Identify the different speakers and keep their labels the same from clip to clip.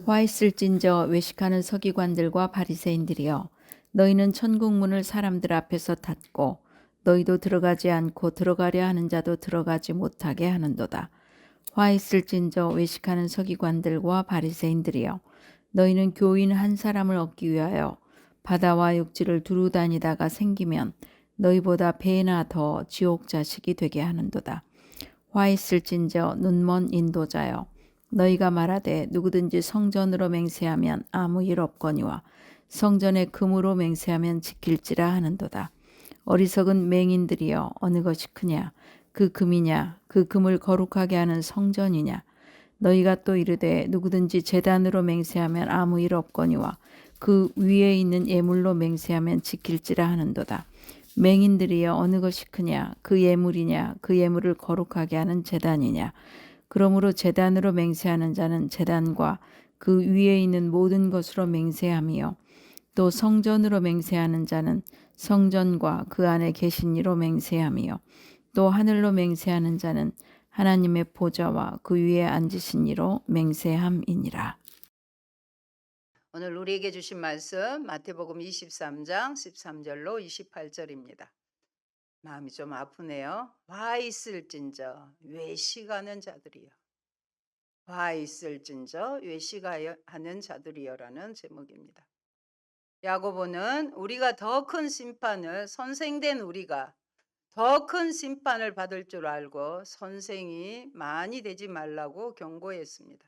Speaker 1: 화 있을진저 외식하는 서기관들과 바리새인들이여, 너희는 천국 문을 사람들 앞에서 닫고 너희도 들어가지 않고 들어가려 하는 자도 들어가지 못하게 하는도다. 화 있을진저 외식하는 서기관들과 바리새인들이여, 너희는 교인 한 사람을 얻기 위하여 바다와 육지를 두루 다니다가 생기면 너희보다 배나 더 지옥 자식이 되게 하는도다. 화 있을진저 눈먼 인도자여, 너희가 말하되 누구든지 성전으로 맹세하면 아무 일 없거니와 성전에 금으로 맹세하면 지킬지라 하는도다. 어리석은 맹인들이여, 어느 것이 크냐? 그 금이냐? 그 금을 거룩하게 하는 성전이냐? 너희가 또 이르되 누구든지 제단으로 맹세하면 아무 일 없거니와 그 위에 있는 예물로 맹세하면 지킬지라 하는도다. 맹인들이여, 어느 것이 크냐? 그 예물이냐? 그 예물을 거룩하게 하는 제단이냐? 그러므로 제단으로 맹세하는 자는 제단과 그 위에 있는 모든 것으로 맹세하며, 또 성전으로 맹세하는 자는 성전과 그 안에 계신 이로 맹세하며, 또 하늘로 맹세하는 자는 하나님의 보좌와 그 위에 앉으신 이로 맹세함이니라.
Speaker 2: 오늘 우리에게 주신 말씀 마태복음 23장 13절로 28절입니다. 마음이 좀 아프네요. 화 있을진저 외식하는 자들이여. 화 있을진저 외식하는 자들이여라는 제목입니다. 야고보는 우리가 더 큰 심판을, 선생된 우리가 더 큰 심판을 받을 줄 알고 선생이 많이 되지 말라고 경고했습니다.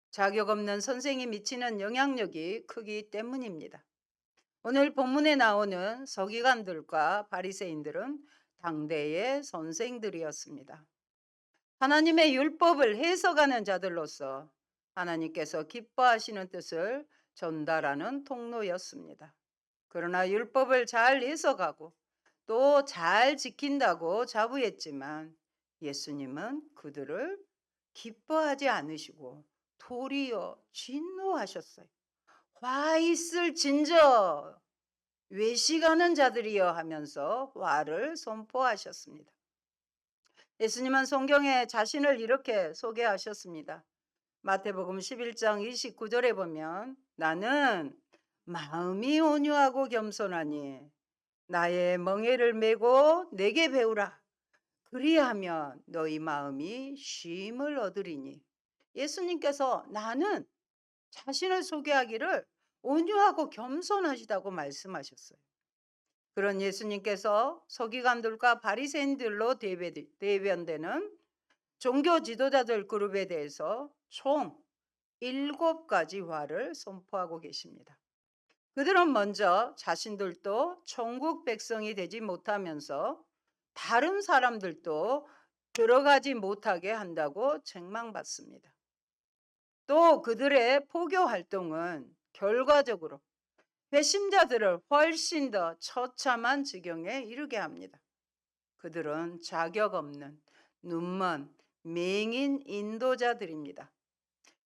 Speaker 2: 자격 없는 선생이 미치는 영향력이 크기 때문입니다. 오늘 본문에 나오는 서기관들과 바리새인들은 당대의 선생들이었습니다. 하나님의 율법을 해석하는 자들로서 하나님께서 기뻐하시는 뜻을 전달하는 통로였습니다. 그러나 율법을 잘 해석하고 또 잘 지킨다고 자부했지만 예수님은 그들을 기뻐하지 않으시고 도리어 진노하셨어요. 화 있을 진저 외식하는 자들이여 하면서 화를 선포하셨습니다. 예수님은 성경에 자신을 이렇게 소개하셨습니다. 마태복음 11장 29절에 보면 나는 마음이 온유하고 겸손하니 나의 멍에를 메고 내게 배우라. 그리하면 너희 마음이 쉼을 얻으리니. 예수님께서 나는 자신을 소개하기를 온유하고 겸손하시다고 말씀하셨어요. 그런 예수님께서 서기관들과 바리새인들로 대변되는 종교 지도자들 그룹에 대해서 총 7가지 화를 선포하고 계십니다. 그들은 먼저 자신들도 천국 백성이 되지 못하면서 다른 사람들도 들어가지 못하게 한다고 책망받습니다. 또 그들의 포교 활동은 결과적으로 배신자들을 훨씬 더 처참한 지경에 이르게 합니다. 그들은 자격 없는 눈먼 맹인 인도자들입니다.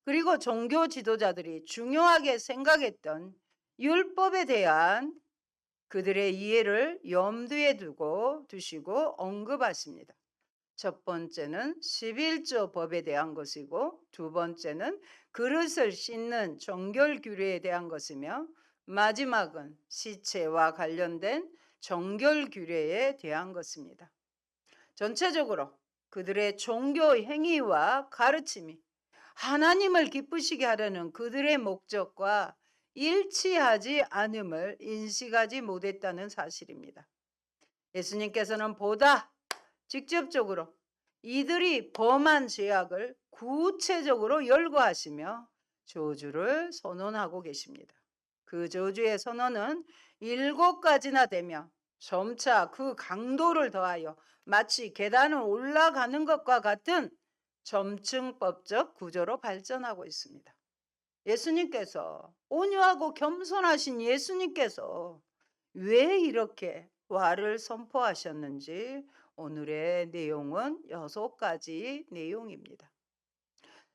Speaker 2: 그리고 종교 지도자들이 중요하게 생각했던 율법에 대한 그들의 이해를 염두에 두시고 언급하십니다. 첫 번째는 11조 법에 대한 것이고 두 번째는 그릇을 씻는 정결 규례에 대한 것이며 마지막은 시체와 관련된 정결 규례에 대한 것입니다. 전체적으로 그들의 종교 행위와 가르침이 하나님을 기쁘시게 하려는 그들의 목적과 일치하지 않음을 인식하지 못했다는 사실입니다. 예수님께서는 보다 직접적으로 이들이 범한 죄악을 구체적으로 열거하시며 저주를 선언하고 계십니다. 그 저주의 선언은 7가지나 되며 점차 그 강도를 더하여 마치 계단을 올라가는 것과 같은 점층법적 구조로 발전하고 있습니다. 예수님께서, 온유하고 겸손하신 예수님께서 왜 이렇게 화를 선포하셨는지 오늘의 내용은 6가지 내용입니다.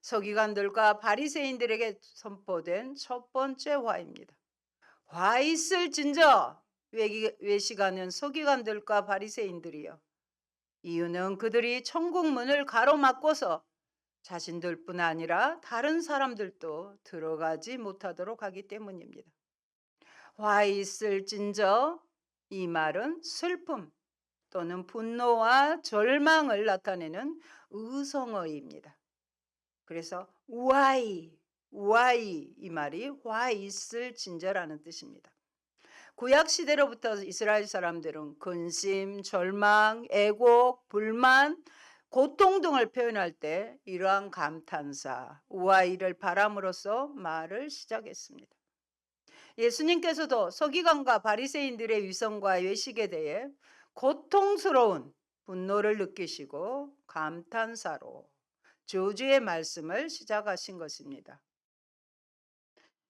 Speaker 2: 서기관들과 바리새인들에게 선포된 첫 번째 화입니다. 화 있을진저 외식하는 서기관들과 바리새인들이여. 이유는 그들이 천국 문을 가로막고서 자신들뿐 아니라 다른 사람들도 들어가지 못하도록 하기 때문입니다. 화 있을진저, 이 말은 슬픔 또는 분노와 절망을 나타내는 의성어입니다. 그래서 우아이 이 말이 화 있을진저라는 뜻입니다. 구약 시대로부터 이스라엘 사람들은 근심, 절망, 애곡, 불만, 고통 등을 표현할 때 이러한 감탄사, 우아이를 바람으로써 말을 시작했습니다. 예수님께서도 서기관과 바리새인들의 위선과 외식에 대해 고통스러운 분노를 느끼시고 감탄사로 저주의 말씀을 시작하신 것입니다.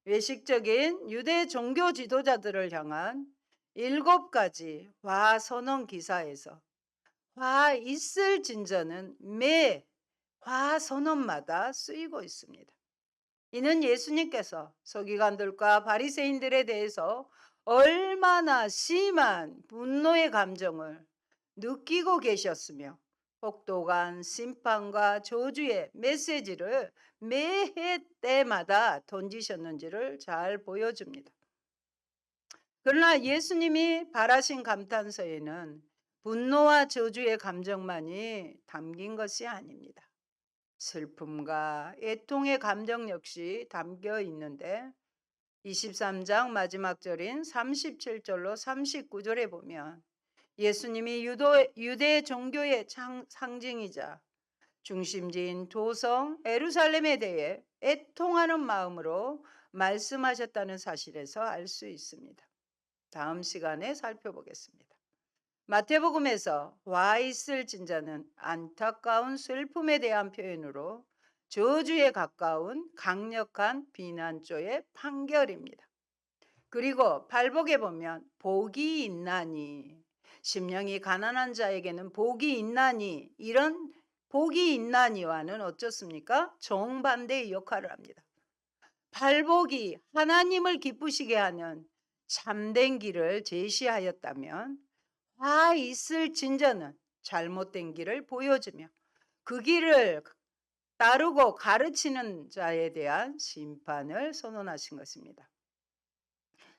Speaker 2: 외식적인 유대 종교 지도자들을 향한 7가지 화 선언 기사에서 화 있을 진저는 매 화 선언마다 쓰이고 있습니다. 이는 예수님께서 서기관들과 바리새인들에 대해서 얼마나 심한 분노의 감정을 느끼고 계셨으며 혹독한 심판과 저주의 메시지를 매해 때마다 던지셨는지를 잘 보여줍니다. 그러나 예수님이 바라신 감탄서에는 분노와 저주의 감정만이 담긴 것이 아닙니다. 슬픔과 애통의 감정 역시 담겨 있는데 23장 마지막 절인 37절로 39절에 보면 예수님이 유대 종교의 상징이자 중심지인 도성 예루살렘에 대해 애통하는 마음으로 말씀하셨다는 사실에서 알 수 있습니다. 다음 시간에 살펴보겠습니다. 마태복음에서 와 있을 진자는 안타까운 슬픔에 대한 표현으로 저주에 가까운 강력한 비난조의 판결입니다. 그리고 발복에 보면 복이 있나니, 심령이 가난한 자에게는 복이 있나니, 이런 복이 있나니와는 어쩌습니까? 정반대의 역할을 합니다. 발복이 하나님을 기쁘시게 하는 참된 길을 제시하였다면 화 있을 진저는 잘못된 길을 보여주며 그 길을 따르고 가르치는 자에 대한 심판을 선언하신 것입니다.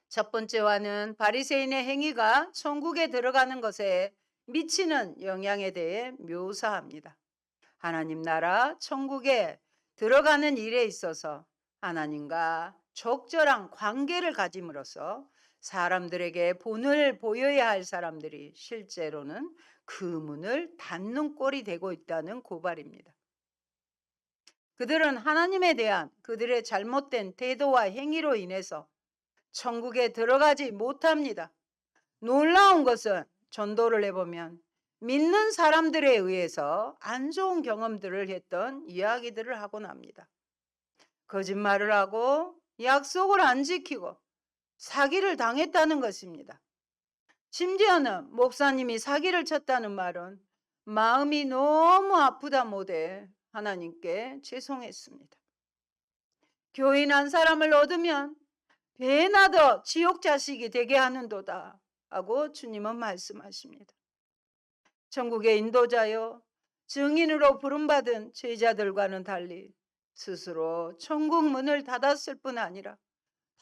Speaker 2: 첫 번째와는 바리새인의 행위가 천국에 들어가는 것에 미치는 영향에 대해 묘사합니다. 하나님 나라 천국에 들어가는 일에 있어서 하나님과 적절한 관계를 가짐으로써 사람들에게 본을 보여야 할 사람들이 실제로는 그 문을 닫는 꼴이 되고 있다는 고발입니다. 그들은 하나님에 대한 그들의 잘못된 태도와 행위로 인해서 천국에 들어가지 못합니다. 놀라운 것은 전도를 해보면 믿는 사람들에 의해서 안 좋은 경험들을 했던 이야기들을 하곤 합니다. 거짓말을 하고 약속을 안 지키고 사기를 당했다는 것입니다. 심지어는 목사님이 사기를 쳤다는 말은 마음이 너무 아프다 못해 하나님께 죄송했습니다. 교인 한 사람을 얻으면 배나 더 지옥 자식이 되게 하는도다 하고 주님은 말씀하십니다. 천국의 인도자요 증인으로 부름받은 제자들과는 달리 스스로 천국 문을 닫았을 뿐 아니라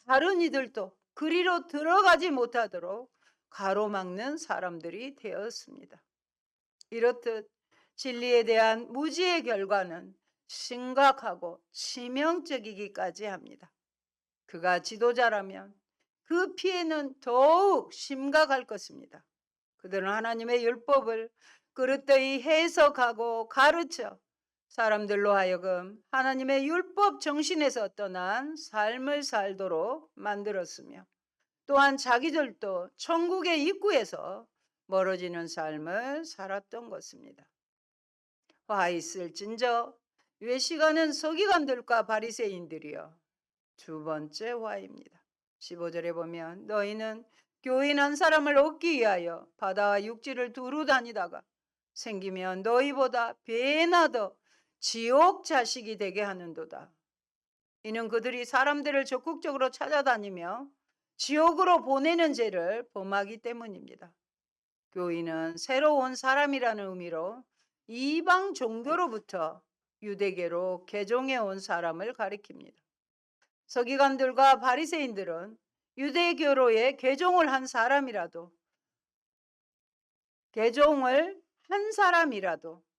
Speaker 2: 다른 이들도 그리로 들어가지 못하도록 가로막는 사람들이 되었습니다. 이렇듯 진리에 대한 무지의 결과는 심각하고 치명적이기까지 합니다. 그가 지도자라면 그 피해는 더욱 심각할 것입니다. 그들은 하나님의 율법을 그릇되이 해석하고 가르쳐 사람들로 하여금 하나님의 율법 정신에서 떠난 삶을 살도록 만들었으며 또한 자기들도 천국의 입구에서 멀어지는 삶을 살았던 것입니다. 화 있을진저 외식하는 서기관들과 바리새인들이여 두 번째 화입니다. 15절에 보면 너희는 교인 한 사람을 얻기 위하여 바다와 육지를 두루 다니다가 생기면 너희보다 배나 더 지옥 자식이 되게 하는도다. 이는 그들이 사람들을 적극적으로 찾아다니며 지옥으로 보내는 죄를 범하기 때문입니다. 교인은 새로 온 사람이라는 의미로 이방 종교로부터 유대계로 개종해 온 사람을 가리킵니다. 서기관들과 바리새인들은 유대교로에 개종을 한 사람이라도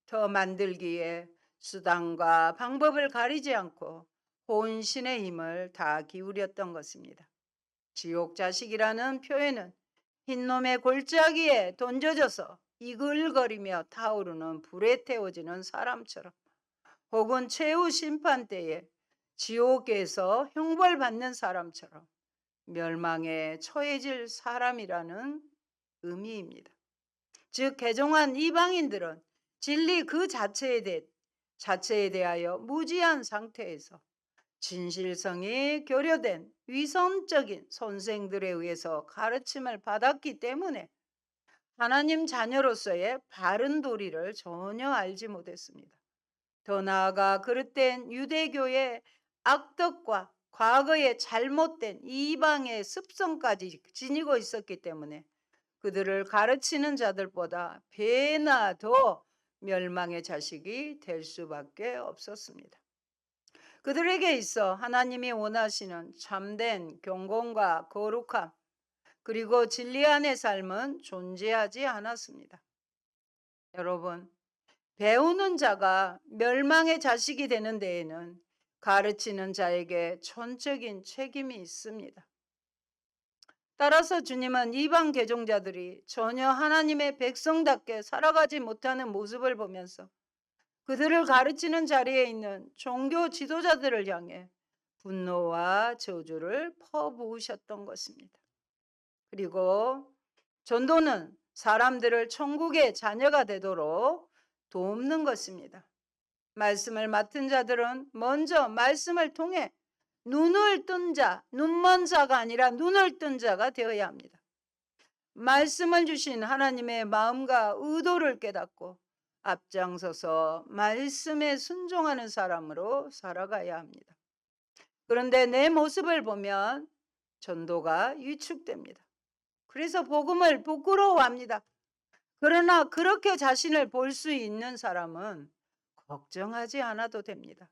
Speaker 2: 더 만들기에 수단과 방법을 가리지 않고 혼신의 힘을 다 기울였던 것입니다. 지옥 자식이라는 표현은 흰놈의 골짜기에 던져져서 이글거리며 타오르는 불에 태워지는 사람처럼, 혹은 최후 심판 때에 지옥에서 형벌받는 사람처럼 멸망에 처해질 사람이라는 의미입니다. 즉 개종한 이방인들은 진리 그 자체에 대하여 무지한 상태에서 진실성이 교류된 위선적인 선생들에 의해서 가르침을 받았기 때문에 하나님 자녀로서의 바른 도리를 전혀 알지 못했습니다. 더 나아가 그릇된 유대교의 악덕과 과거의 잘못된 이방의 습성까지 지니고 있었기 때문에 그들을 가르치는 자들보다 배나 더 멸망의 자식이 될 수밖에 없었습니다. 그들에게 있어 하나님이 원하시는 참된 경건과 거룩함, 그리고 진리 안의 삶은 존재하지 않았습니다. 여러분, 배우는 자가 멸망의 자식이 되는 데에는 가르치는 자에게 전적인 책임이 있습니다. 따라서 주님은 이방 개종자들이 전혀 하나님의 백성답게 살아가지 못하는 모습을 보면서 그들을 가르치는 자리에 있는 종교 지도자들을 향해 분노와 저주를 퍼부으셨던 것입니다. 그리고 전도는 사람들을 천국의 자녀가 되도록 돕는 것입니다. 말씀을 맡은 자들은 먼저 말씀을 통해 눈을 뜬 자, 눈먼 자가 아니라 눈을 뜬 자가 되어야 합니다. 말씀을 주신 하나님의 마음과 의도를 깨닫고 앞장서서 말씀에 순종하는 사람으로 살아가야 합니다. 그런데 내 모습을 보면 전도가 위축됩니다. 그래서 복음을 부끄러워합니다. 그러나 그렇게 자신을 볼 수 있는 사람은 걱정하지 않아도 됩니다.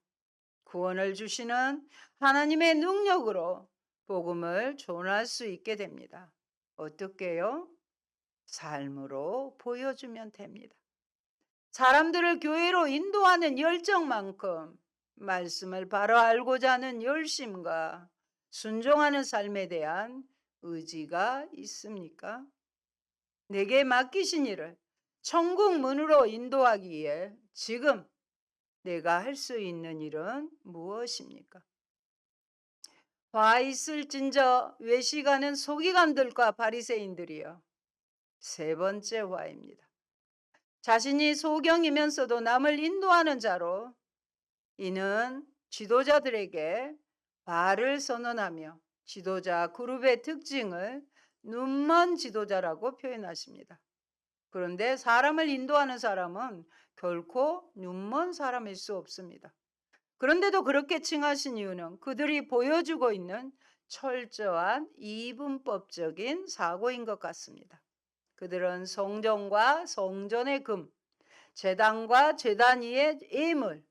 Speaker 2: 구원을 주시는 하나님의 능력으로 복음을 전할 수 있게 됩니다. 어떻게요? 삶으로 보여주면 됩니다. 사람들을 교회로 인도하는 열정만큼 말씀을 바로 알고자 하는 열심과 순종하는 삶에 대한 의지가 있습니까? 내게 맡기신 일을 천국 문으로 인도하기 위해 지금 내가 할 수 있는 일은 무엇입니까? 화 있을진저 외식하는 서기관들과 바리새인들이여. 세 번째 화입니다. 자신이 소경이면서도 남을 인도하는 자로, 이는 지도자들에게 바를 선언하며 지도자 그룹의 특징을 눈먼 지도자라고 표현하십니다. 그런데 사람을 인도하는 사람은 결코 눈먼 사람일 수 없습니다. 그런데도 그렇게 칭하신 이유는 그들이 보여주고 있는 철저한 이분법적인 사고인 것 같습니다. 그들은 성전과 성전의 금, 제단과 제단 위의 예물,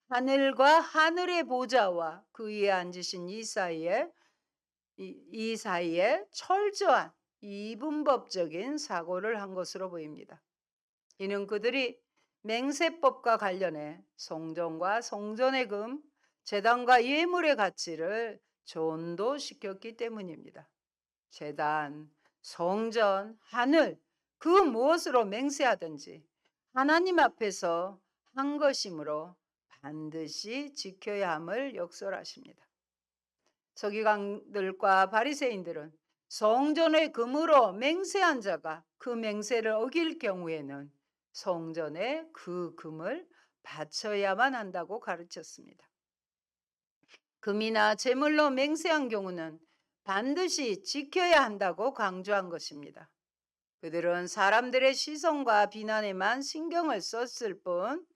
Speaker 2: 하늘과 하늘의 보좌와 그 위에 앉으신 이 사이에 철저한 이분법적인 사고를 한 것으로 보입니다. 이는 그들이 맹세법과 관련해 성전과 성전의 금, 제단과 예물의 가치를 전도시켰기 때문입니다. 제단, 성전, 하늘, 그 무엇으로 맹세하든지 하나님 앞에서 한 것이므로 반드시 지켜야 함을 역설하십니다. 서기관들과 바리새인들은 성전의 금으로 맹세한 자가 그 맹세를 어길 경우에는 성전에 그 금을 바쳐야만 한다고 가르쳤습니다. 금이나 제물로 맹세한 경우는 반드시 지켜야 한다고 강조한 것입니다. 그들은 사람들의 시선과 비난에만 신경을 썼을 뿐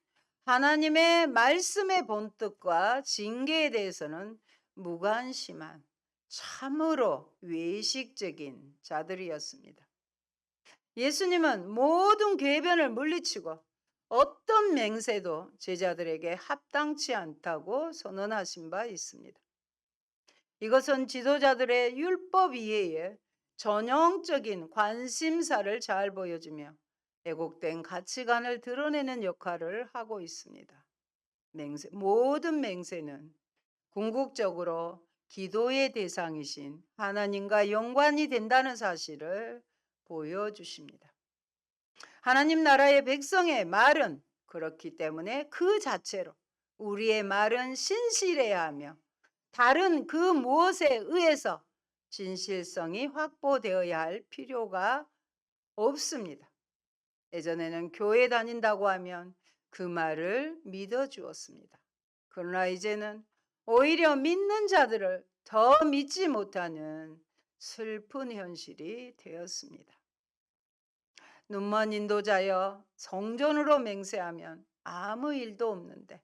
Speaker 2: 하나님의 말씀의 본뜻과 징계에 대해서는 무관심한 참으로 외식적인 자들이었습니다. 예수님은 모든 궤변을 물리치고 어떤 맹세도 제자들에게 합당치 않다고 선언하신 바 있습니다. 이것은 지도자들의 율법 이해에 전형적인 관심사를 잘 보여주며 왜곡된 가치관을 드러내는 역할을 하고 있습니다. 모든 맹세는 궁극적으로 기도의 대상이신 하나님과 연관이 된다는 사실을 보여주십니다. 하나님 나라의 백성의 말은 그렇기 때문에 그 자체로 우리의 말은 신실해야 하며 다른 그 무엇에 의해서 진실성이 확보되어야 할 필요가 없습니다. 예전에는 교회 다닌다고 하면 그 말을 믿어 주었습니다. 그러나 이제는 오히려 믿는 자들을 더 믿지 못하는 슬픈 현실이 되었습니다. 눈먼 인도자여, 성전으로 맹세하면 아무 일도 없는데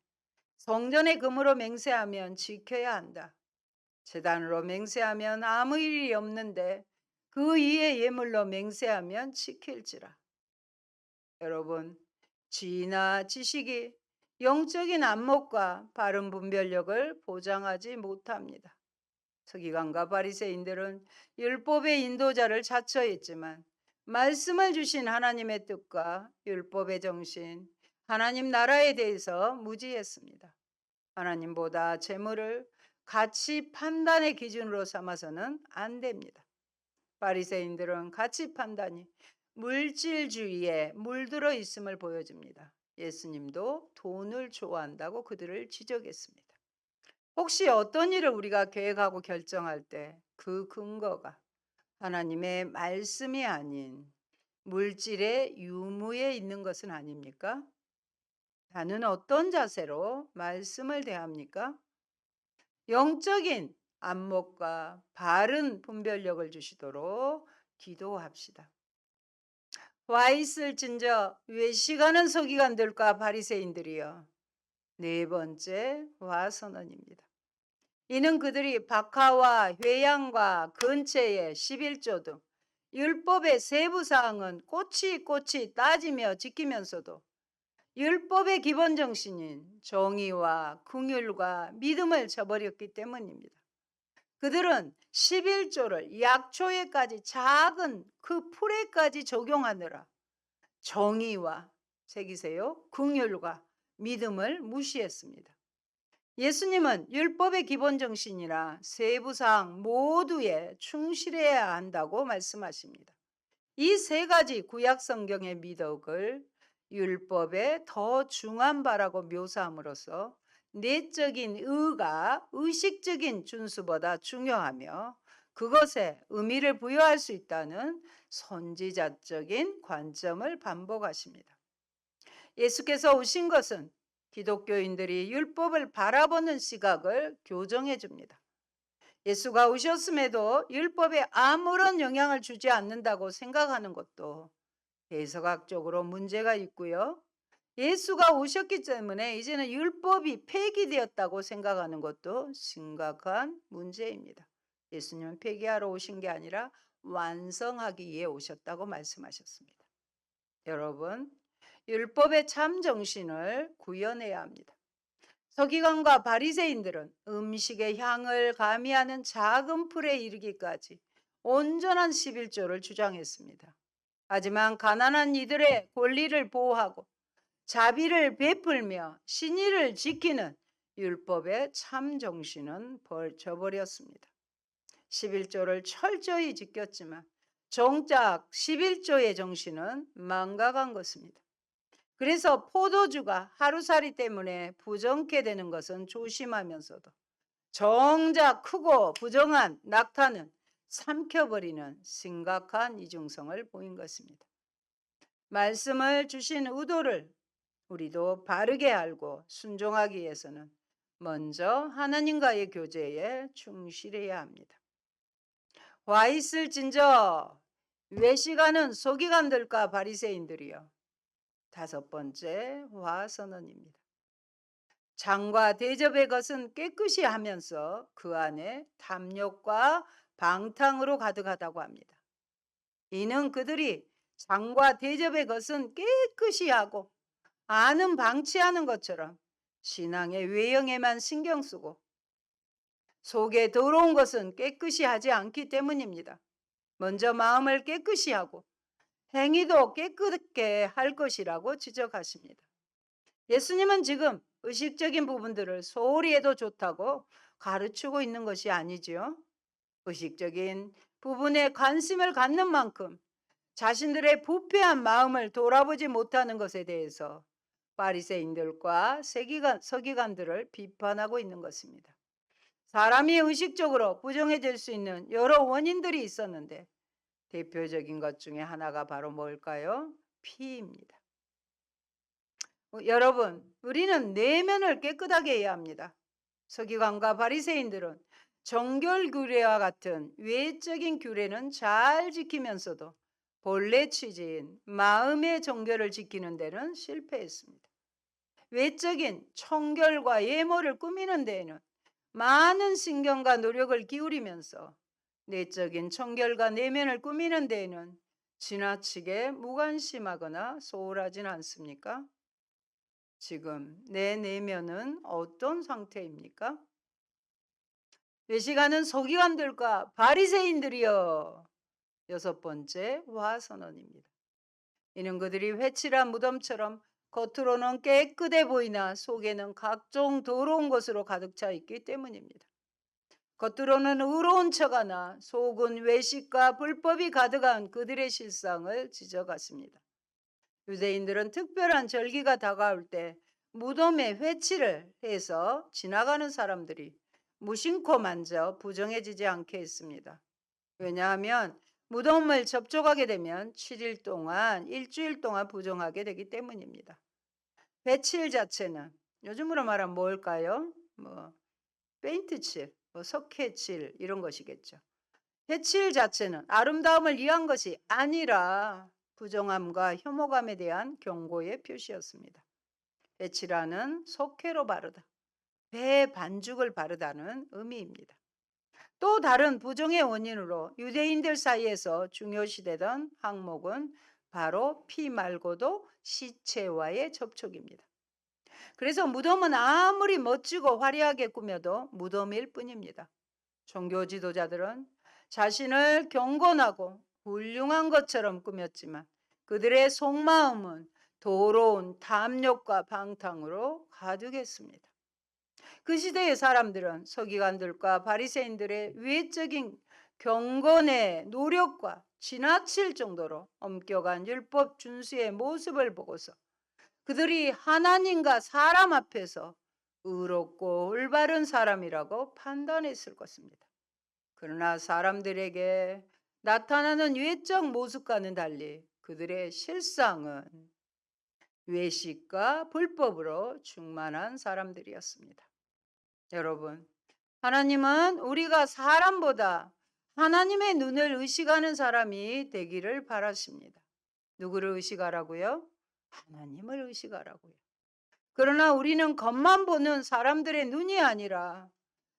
Speaker 2: 성전의 금으로 맹세하면 지켜야 한다. 제단으로 맹세하면 아무 일이 없는데 그 이에 예물로 맹세하면 지킬지라. 여러분, 지혜나 지식이 영적인 안목과 바른 분별력을 보장하지 못합니다. 서기관과 바리새인들은 율법의 인도자를 자처했지만 말씀을 주신 하나님의 뜻과 율법의 정신, 하나님 나라에 대해서 무지했습니다. 하나님보다 재물을 가치 판단의 기준으로 삼아서는 안 됩니다. 바리새인들은 가치 판단이 물질주의에 물들어 있음을 보여줍니다. 예수님도 돈을 좋아한다고 그들을 지적했습니다. 혹시 어떤 일을 우리가 계획하고 결정할 때 그 근거가 하나님의 말씀이 아닌 물질의 유무에 있는 것은 아닙니까? 나는 어떤 자세로 말씀을 대합니까? 영적인 안목과 바른 분별력을 주시도록 기도합시다. 와 있을진저 외식하는 서기관들과 바리새인들이여. 네 번째 와 선언입니다. 이는 그들이 박하와 회양과 근체의 11조 등 율법의 세부 사항은 꼬치꼬치 따지며 지키면서도 율법의 기본 정신인 정의와 긍휼과 믿음을 저버렸기 때문입니다. 그들은 11조를 약초에까지 작은 그 풀에까지 적용하느라 정의와 새기세요. 긍휼과 믿음을 무시했습니다. 예수님은 율법의 기본 정신이라 세부 사항 모두에 충실해야 한다고 말씀하십니다. 이 세 가지 구약 성경의 미덕을 율법의 더 중한 바라고 묘사함으로써 내적인 의가 의식적인 준수보다 중요하며 그것에 의미를 부여할 수 있다는 선지자적인 관점을 반복하십니다. 예수께서 오신 것은 기독교인들이 율법을 바라보는 시각을 교정해 줍니다. 예수가 오셨음에도 율법에 아무런 영향을 주지 않는다고 생각하는 것도 해석학적으로 문제가 있고요. 예수가 오셨기 때문에 이제는 율법이 폐기되었다고 생각하는 것도 심각한 문제입니다. 예수님은 폐기하러 오신 게 아니라 완성하기 위해 오셨다고 말씀하셨습니다. 여러분, 율법의 참 정신을 구현해야 합니다. 서기관과 바리새인들은 음식의 향을 가미하는 작은 풀에 이르기까지 온전한 11조를 주장했습니다. 하지만 가난한 이들의 권리를 보호하고 자비를 베풀며 신의를 지키는 율법의 참 정신은 저버렸습니다. 11조를 철저히 지켰지만 정작 11조의 정신은 망가간 것입니다. 그래서 포도주가 하루살이 때문에 부정케 되는 것은 조심하면서도 정작 크고 부정한 낙타는 삼켜버리는 심각한 이중성을 보인 것입니다. 말씀을 주신 의도를 우리도 바르게 알고 순종하기 위해서는 먼저 하나님과의 교제에 충실해야 합니다. 와 있을진저 외식하는 서기관들과 바리새인들이여. 다섯 번째 와 선언입니다. 장과 대접의 것은 깨끗이 하면서 그 안에 탐욕과 방탕으로 가득하다고 합니다. 이는 그들이 장과 대접의 것은 깨끗이 하고 아는 방치하는 것처럼 신앙의 외형에만 신경 쓰고 속에 더러운 것은 깨끗이 하지 않기 때문입니다. 먼저 마음을 깨끗이 하고 행위도 깨끗게 할 것이라고 지적하십니다. 예수님은 지금 의식적인 부분들을 소홀히 해도 좋다고 가르치고 있는 것이 아니지요. 의식적인 부분에 관심을 갖는 만큼 자신들의 부패한 마음을 돌아보지 못하는 것에 대해서 바리새인들과 서기관들을 비판하고 있는 것입니다. 사람이 의식적으로 부정해질 수 있는 여러 원인들이 있었는데 대표적인 것 중에 하나가 바로 뭘까요? 피입니다. 여러분, 우리는 내면을 깨끗하게 해야 합니다. 서기관과 바리새인들은 정결 규례와 같은 외적인 규례는 잘 지키면서도 본래 취지인 마음의 정결을 지키는 데는 실패했습니다. 외적인 청결과 예모를 꾸미는 데에는 많은 신경과 노력을 기울이면서 내적인 청결과 내면을 꾸미는 데에는 지나치게 무관심하거나 소홀하진 않습니까? 지금 내 내면은 어떤 상태입니까? 외식하는 서기관들과 바리새인들이여. 6번째 화선언입니다. 이는 그들이 회칠한 무덤처럼 겉으로는 깨끗해 보이나 속에는 각종 더러운 것으로 가득 차 있기 때문입니다. 겉으로는 의로운 척하나 속은 외식과 불법이 가득한 그들의 실상을 지적하십니다. 유대인들은 특별한 절기가 다가올 때 무덤에 회치를 해서 지나가는 사람들이 무심코 만져 부정해지지 않게 했습니다. 왜냐하면 무덤을 접촉하게 되면 7일 동안, 일주일 동안 부정하게 되기 때문입니다. 회칠 자체는 요즘으로 말하면 뭘까요? 페인트칠, 석회칠 이런 것이겠죠. 회칠 자체는 아름다움을 위한 것이 아니라 부정함과 혐오감에 대한 경고의 표시였습니다. 회칠하는 석회로 바르다, 배 반죽을 바르다는 의미입니다. 또 다른 부정의 원인으로 유대인들 사이에서 중요시되던 항목은 바로 피 말고도 시체와의 접촉입니다. 그래서 무덤은 아무리 멋지고 화려하게 꾸며도 무덤일 뿐입니다. 종교 지도자들은 자신을 경건하고 훌륭한 것처럼 꾸몄지만 그들의 속마음은 더러운 탐욕과 방탕으로 가득했습니다. 그 시대의 사람들은 서기관들과 바리새인들의 외적인 경건의 노력과 지나칠 정도로 엄격한 율법 준수의 모습을 보고서 그들이 하나님과 사람 앞에서 의롭고 올바른 사람이라고 판단했을 것입니다. 그러나 사람들에게 나타나는 외적 모습과는 달리 그들의 실상은 외식과 불법으로 충만한 사람들이었습니다. 여러분, 하나님은 우리가 사람보다 하나님의 눈을 의식하는 사람이 되기를 바라십니다. 누구를 의식하라고요? 하나님을 의식하라고요. 그러나 우리는 겉만 보는 사람들의 눈이 아니라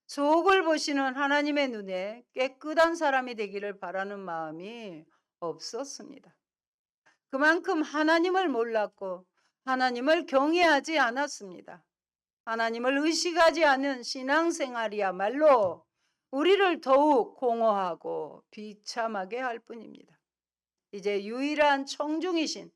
Speaker 2: 속을 보시는 하나님의 눈에 깨끗한 사람이 되기를 바라는 마음이 없었습니다. 그만큼 하나님을 몰랐고 하나님을 경외하지 않았습니다. 하나님을 의식하지 않은 신앙생활이야말로 우리를 더욱 공허하고 비참하게 할 뿐입니다. 이제 유일한 청중이신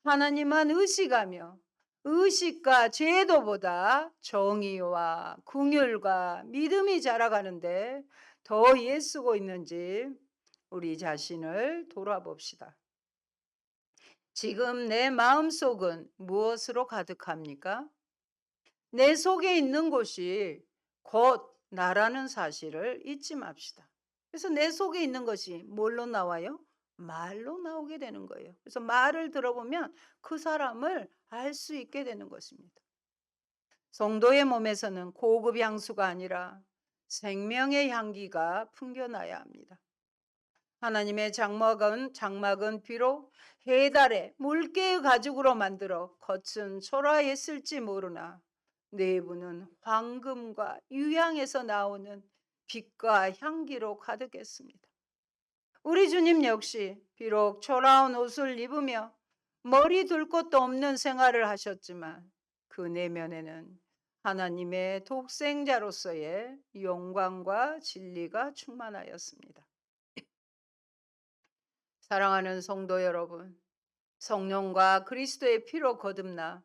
Speaker 2: 하나님만 의식하며 의식과 제도보다 정의와 긍휼과 믿음이 자라가는데 더 애쓰고 있는지 우리 자신을 돌아봅시다. 지금 내 마음속은 무엇으로 가득합니까? 내 속에 있는 곳이 곧 나라는 사실을 잊지 맙시다. 그래서 내 속에 있는 것이 뭘로 나와요? 말로 나오게 되는 거예요. 그래서 말을 들어보면 그 사람을 알 수 있게 되는 것입니다. 성도의 몸에서는 고급 향수가 아니라 생명의 향기가 풍겨나야 합니다. 하나님의 장막은 비록 해달에 물개의 가죽으로 만들어 겉은 초라했을지 모르나 내부는 황금과 유향에서 나오는 빛과 향기로 가득했습니다. 우리 주님 역시 비록 초라한 옷을 입으며 머리 둘 곳도 없는 생활을 하셨지만 그 내면에는 하나님의 독생자로서의 영광과 진리가 충만하였습니다. 사랑하는 성도 여러분, 성령과 그리스도의 피로 거듭나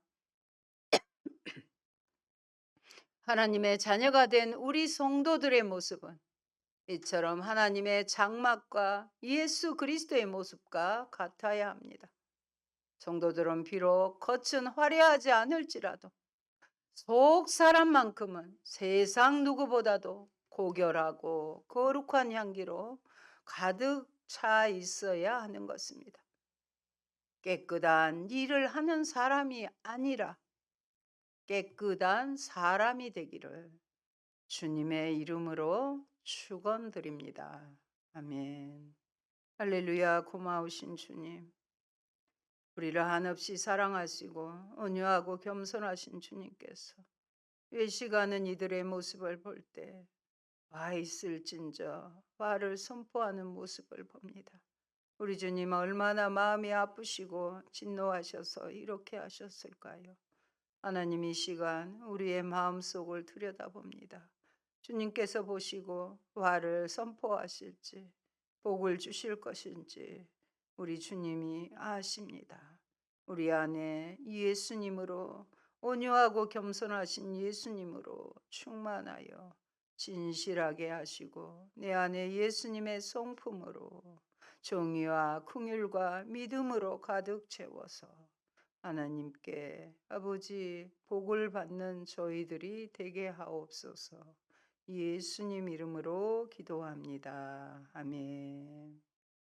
Speaker 2: 하나님의 자녀가 된 우리 성도들의 모습은 이처럼 하나님의 장막과 예수 그리스도의 모습과 같아야 합니다. 성도들은 비록 겉은 화려하지 않을지라도 속 사람만큼은 세상 누구보다도 고결하고 거룩한 향기로 가득 차 있어야 하는 것입니다. 깨끗한 일을 하는 사람이 아니라 깨끗한 사람이 되기를 주님의 이름으로 축원드립니다. 아멘. 할렐루야. 고마우신 주님. 우리를 한없이 사랑하시고 온유하고 겸손하신 주님께서 외식하는 이들의 모습을 볼 때 와 있을진저 화를 선포하는 모습을 봅니다. 우리 주님 얼마나 마음이 아프시고 진노하셔서 이렇게 하셨을까요? 하나님 이 시간 우리의 마음속을 들여다봅니다. 주님께서 보시고 화를 선포하실지 복을 주실 것인지 우리 주님이 아십니다. 우리 안에 예수님으로 온유하고 겸손하신 예수님으로 충만하여 진실하게 하시고 내 안에 예수님의 성품으로 정의와 긍휼과 믿음으로 가득 채워서 하나님께 아버지 복을 받는 저희들이 되게 하옵소서. 예수님 이름으로 기도합니다. 아멘.